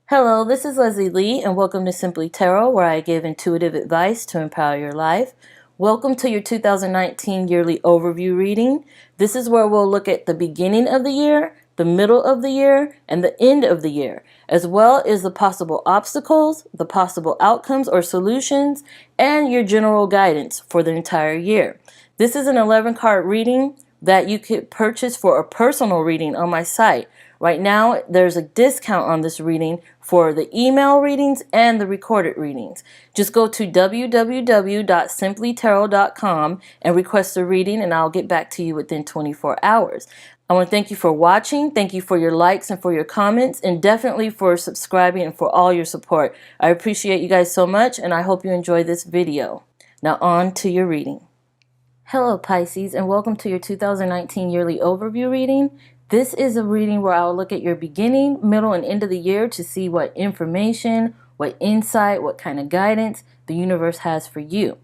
Hello, this is Leslie Lee, and welcome to Simplee Tarot, where I give intuitive advice to empower your life. Welcome to your 2019 yearly overview reading. This is where we'll look at the beginning of the year, the middle of the year, and the end of the year, as well as the possible obstacles, the possible outcomes or solutions, and your general guidance for the entire year. This is an 11-card reading that you could purchase for a personal reading on my site. Right now, there's a discount on this reading for the email readings and the recorded readings. Just go to www.simpleetarot.com and request a reading, and I'll get back to you within 24 hours. I want to thank you for watching. Thank you for your likes and for your comments, and definitely for subscribing and for all your support. I appreciate you guys so much, and I hope you enjoy this video. Now on to your reading. Hello Pisces, and welcome to your 2019 yearly overview reading. This is a reading where I'll look at your beginning, middle, and end of the year to see what information, what insight, what kind of guidance the universe has for you.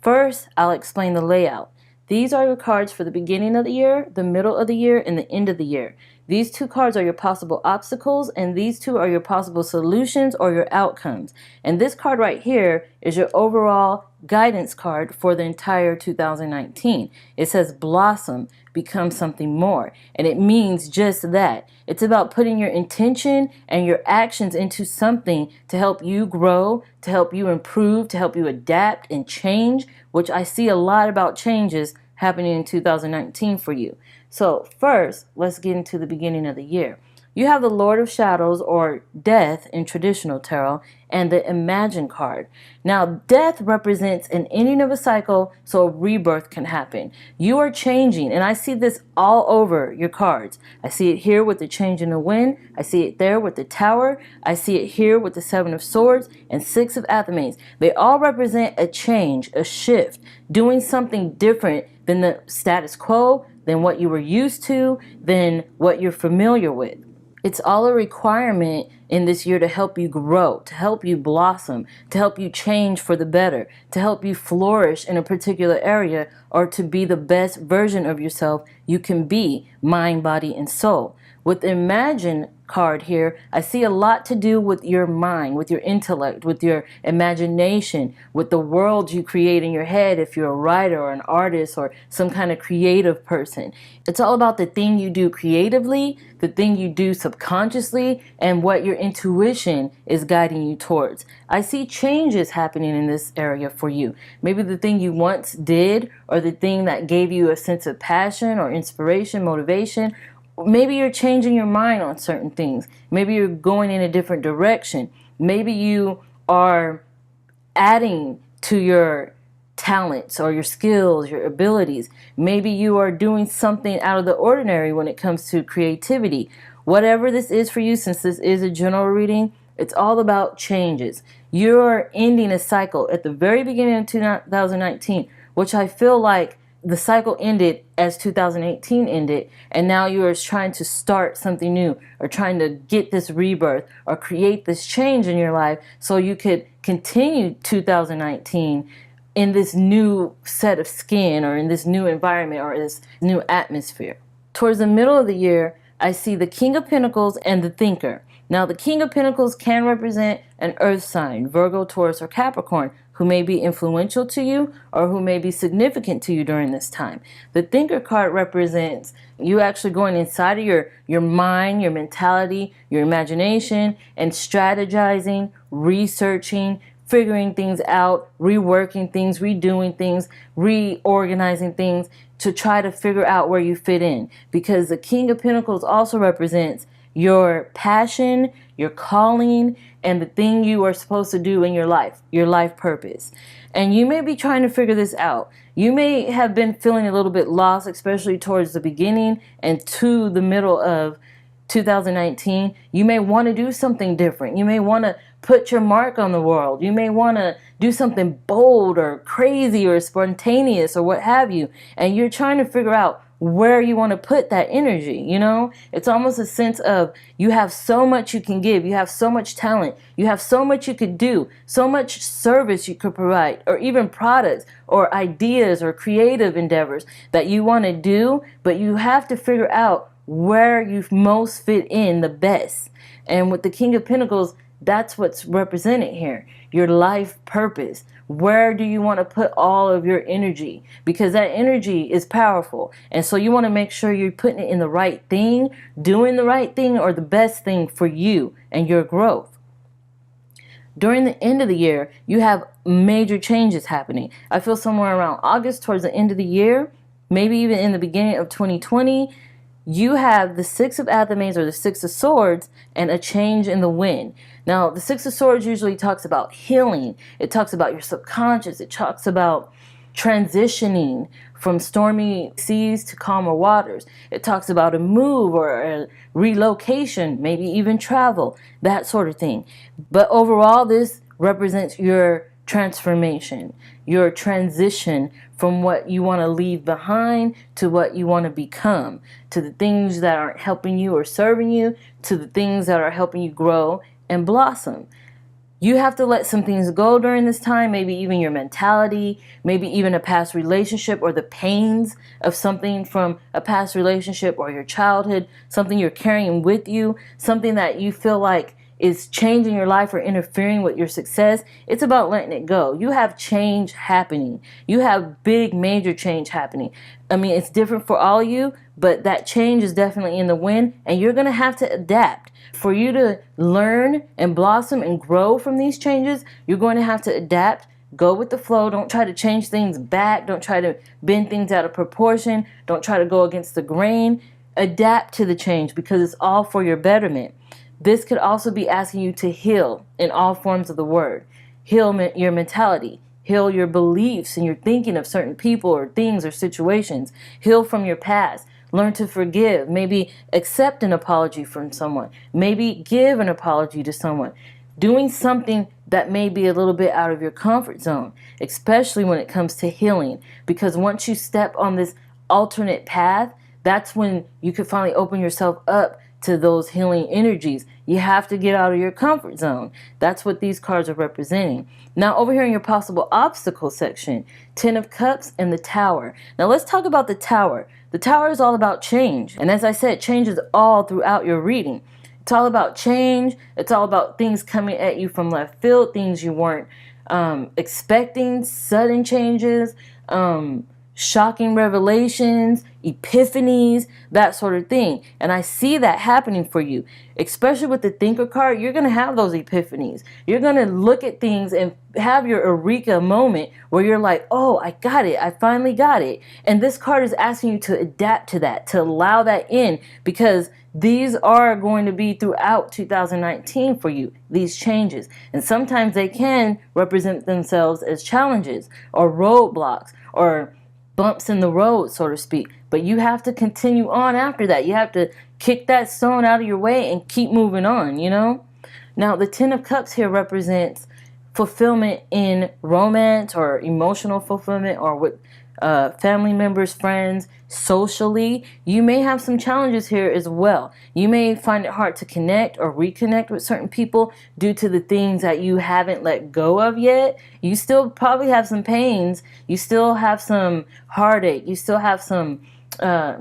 First, I'll explain the layout. These are your cards for the beginning of the year, the middle of the year, and the end of the year. These two cards are your possible obstacles, and these two are your possible solutions or your outcomes. And this card right here is your overall guidance card for the entire 2019. It says blossom, become something more. And it means just that. It's about putting your intention and your actions into something to help you grow, to help you improve, to help you adapt and change, which I see a lot about changes happening in 2019 for you. So first, let's get into the beginning of the year. You have the Lord of Shadows, or Death in traditional tarot, and the Imagine card. Now, Death represents an ending of a cycle, so a rebirth can happen. You are changing, and I see this all over your cards. I see it here with the change in the wind. I see it there with the Tower. I see it here with the Seven of Swords and Six of Athamanes. They all represent a change, a shift, doing something different than the status quo, than what you were used to, than what you're familiar with. It's all a requirement in this year to help you grow, to help you blossom, to help you change for the better, to help you flourish in a particular area, or to be the best version of yourself you can be, mind, body, and soul. With the Imagine card here, I see a lot to do with your mind, with your intellect, with your imagination, with the world you create in your head if you're a writer or an artist or some kind of creative person. It's all about the thing you do creatively, the thing you do subconsciously, and what your intuition is guiding you towards. I see changes happening in this area for you. Maybe the thing you once did, or the thing that gave you a sense of passion or inspiration, motivation. Maybe you're changing your mind on certain things. Maybe you're going in a different direction. Maybe you are adding to your talents or your skills, your abilities. Maybe you are doing something out of the ordinary when it comes to creativity. Whatever this is for you, since this is a general reading, it's all about changes. You're ending a cycle at the very beginning of 2019, which I feel like the cycle ended as 2018 ended, and now you are trying to start something new, or trying to get this rebirth or create this change in your life so you could continue 2019 in this new set of skin, or in this new environment, or this new atmosphere. Towards the middle of the year, I see the King of Pentacles and the Thinker. Now, the King of Pentacles can represent an earth sign, Virgo, Taurus, or Capricorn, who may be influential to you or who may be significant to you during this time. The Thinker card represents you actually going inside of your mind, your mentality, your imagination, and strategizing, researching, figuring things out, reworking things, redoing things, reorganizing things to try to figure out where you fit in. Because the King of Pentacles also represents your passion, your calling, and the thing you are supposed to do in your life purpose. And you may be trying to figure this out. You may have been feeling a little bit lost, especially towards the beginning and to the middle of 2019. You may want to do something different. You may want to put your mark on the world. You may want to do something bold or crazy or spontaneous or what have you. And you're trying to figure out where you want to put that energy. You know, it's almost a sense of you have so much you can give, you have so much talent, you have so much you could do, so much service you could provide, or even products or ideas or creative endeavors that you want to do, but you have to figure out where you most fit in the best. And with the King of Pentacles, that's what's represented here. Your life purpose. Where do you want to put all of your energy? Because that energy is powerful. And so you want to make sure you're putting it in the right thing, doing the right thing, or the best thing for you and your growth. During the end of the year, you have major changes happening. I feel somewhere around August, towards the end of the year, maybe even in the beginning of 2020, you have the Six of Athame, or the Six of Swords, and a change in the wind. Now, the Six of Swords usually talks about healing. It talks about your subconscious. It talks about transitioning from stormy seas to calmer waters. It talks about a move or a relocation, maybe even travel, that sort of thing. But overall, this represents your transformation, your transition from what you want to leave behind to what you want to become, to the things that aren't helping you or serving you, to the things that are helping you grow and blossom. You have to let some things go during this time, maybe even your mentality, maybe even a past relationship or the pains of something from a past relationship or your childhood, something you're carrying with you, something that you feel like is changing your life or interfering with your success. It's about letting it go. You have change happening. You have big, major change happening. I mean, it's different for all of you, but that change is definitely in the wind, and you're going to have to adapt. For you to learn and blossom and grow from these changes, you're going to have to adapt. Go with the flow. Don't try to change things back. Don't try to bend things out of proportion. Don't try to go against the grain. Adapt to the change because it's all for your betterment. This could also be asking you to heal in all forms of the word. Heal your mentality. Heal your beliefs and your thinking of certain people or things or situations. Heal from your past. Learn to forgive. Maybe accept an apology from someone. Maybe give an apology to someone. Doing something that may be a little bit out of your comfort zone, especially when it comes to healing. Because once you step on this alternate path, that's when you can finally open yourself up to those healing energies. You have to get out of your comfort zone. That's what these cards are representing. Now, over here in your possible obstacle section, Ten of Cups and the Tower. Now, let's talk about the Tower. The Tower is all about change. And as I said, change is all throughout your reading. It's all about change. It's all about things coming at you from left field, things you weren't expecting, sudden changes, shocking revelations, epiphanies, that sort of thing. And I see that happening for you, especially with the Thinker card. You're going to have those epiphanies. You're going to look at things and have your eureka moment where you're like, oh, I got it. I finally got it. And this card is asking you to adapt to that, to allow that in, because these are going to be throughout 2019 for you, these changes. And sometimes they can represent themselves as challenges or roadblocks or bumps in the road, so to speak. But you have to continue on after that. You have to kick that stone out of your way and keep moving on, you know? Now, the Ten of Cups here represents fulfillment in romance or emotional fulfillment or with family members, friends, socially. You may have some challenges here as well. You may find it hard to connect or reconnect with certain people due to the things that you haven't let go of yet. You still probably have some pains. You still have some heartache. You still have some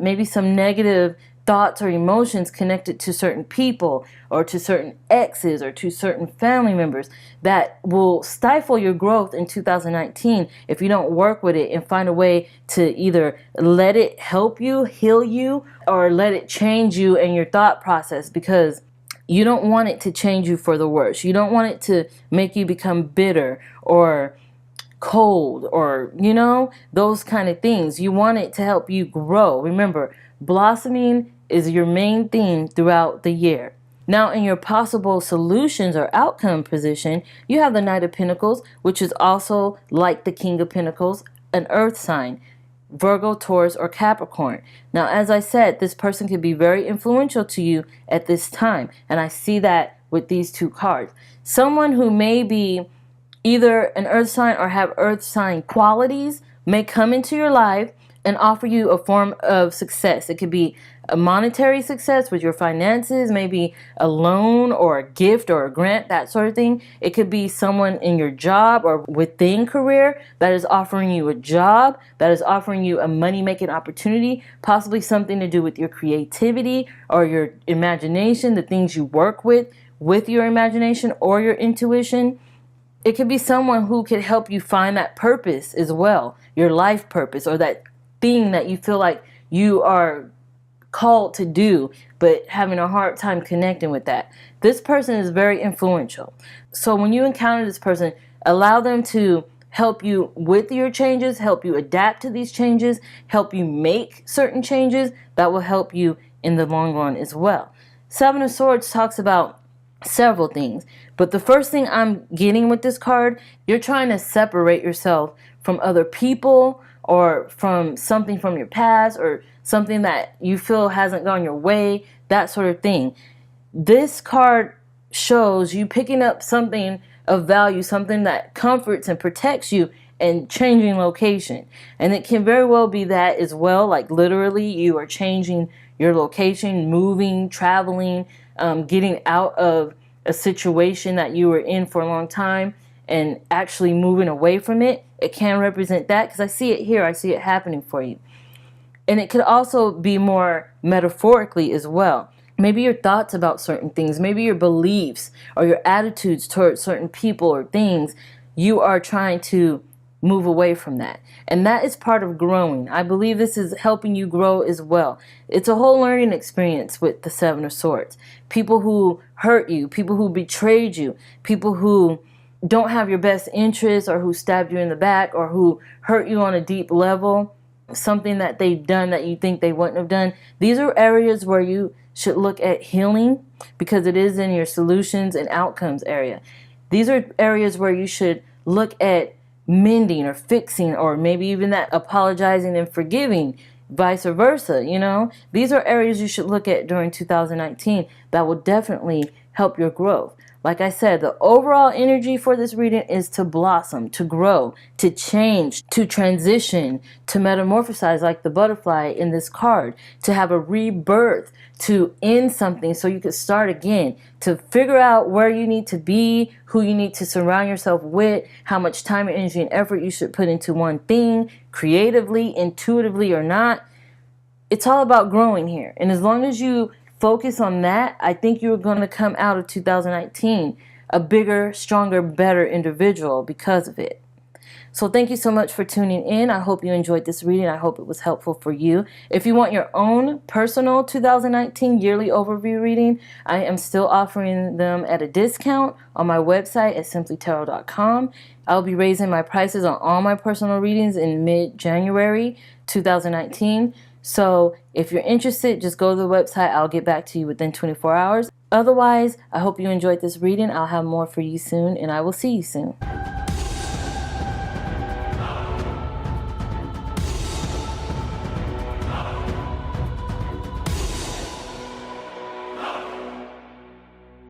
maybe some negative thoughts or emotions connected to certain people or to certain exes or to certain family members that will stifle your growth in 2019 if you don't work with it and find a way to either let it help you, heal you, or let it change you and your thought process, because you don't want it to change you for the worse. You don't want it to make you become bitter or cold or, you know, those kind of things. You want it to help you grow. Remember, blossoming is your main theme throughout the year. Now, in your possible solutions or outcome position, you have the Knight of Pentacles, which is also like the King of Pentacles, an earth sign, Virgo, Taurus, or Capricorn. Now, as I said, this person could be very influential to you at this time, and I see that with these two cards. Someone who may be either an earth sign or have earth sign qualities may come into your life and offer you a form of success. It could be a monetary success with your finances, maybe a loan or a gift or a grant, that sort of thing. It could be someone in your job or within career that is offering you a job, that is offering you a money-making opportunity, possibly something to do with your creativity or your imagination, the things you work with your imagination or your intuition. It could be someone who could help you find that purpose as well, your life purpose, or that thing that you feel like you are called to do, but having a hard time connecting with that. This person is very influential. So when you encounter this person, allow them to help you with your changes, help you adapt to these changes, help you make certain changes that will help you in the long run as well. Seven of Swords talks about several things, but the first thing I'm getting with this card, you're trying to separate yourself from other people or from something from your past or something that you feel hasn't gone your way, that sort of thing. This card shows you picking up something of value, something that comforts and protects you, and changing location. And it can very well be that as well, like literally you are changing your location, moving, traveling, getting out of a situation that you were in for a long time and actually moving away from it. It can represent that because I see it here. I see it happening for you. And it could also be more metaphorically as well. Maybe your thoughts about certain things, maybe your beliefs or your attitudes towards certain people or things, you are trying to move away from that. And that is part of growing. I believe this is helping you grow as well. It's a whole learning experience with the Seven of Swords. People who hurt you, people who betrayed you, people who don't have your best interests or who stabbed you in the back or who hurt you on a deep level, something that they've done that you think they wouldn't have done. These are areas where you should look at healing because it is in your solutions and outcomes area. These are areas where you should look at mending or fixing, or maybe even that apologizing and forgiving, vice versa. You know, these are areas you should look at during 2019 that will definitely help your growth. Like I said, the overall energy for this reading is to blossom, to grow, to change, to transition, to metamorphosize like the butterfly in this card, to have a rebirth, to end something so you can start again, to figure out where you need to be, who you need to surround yourself with, how much time, energy, and effort you should put into one thing, creatively, intuitively, or not. It's all about growing here. And as long as you focus on that, I think you're going to come out of 2019 a bigger, stronger, better individual because of it. So thank you so much for tuning in. I hope you enjoyed this reading. I hope it was helpful for you. If you want your own personal 2019 yearly overview reading, I am still offering them at a discount on my website at simpleetarot.com. I'll be raising my prices on all my personal readings in mid-January 2019. So if you're interested, just go to the website. I'll get back to you within 24 hours. Otherwise, I hope you enjoyed this reading. I'll have more for you soon, and I will see you soon.